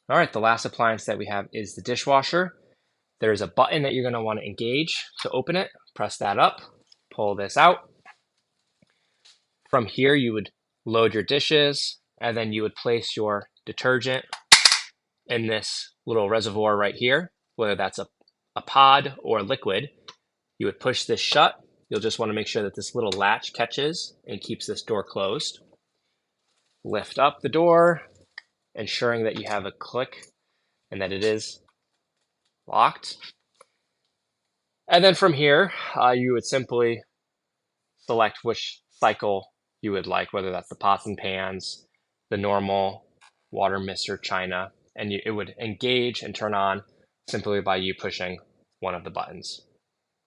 All right, the last appliance that we have is the dishwasher. There's a button that you're going to want to engage to open it. Press that up, pull this out. From here, you would load your dishes, and then you would place your detergent in this little reservoir right here, whether that's a pod or liquid. You would push this shut. You'll just want to make sure that this little latch catches and keeps this door closed. Lift up the door, ensuring that you have a click and that it is locked. And then from here, you would simply select which cycle you would like, whether that's the pots and pans, the normal water, mist, or china, and it would engage and turn on simply by you pushing one of the buttons.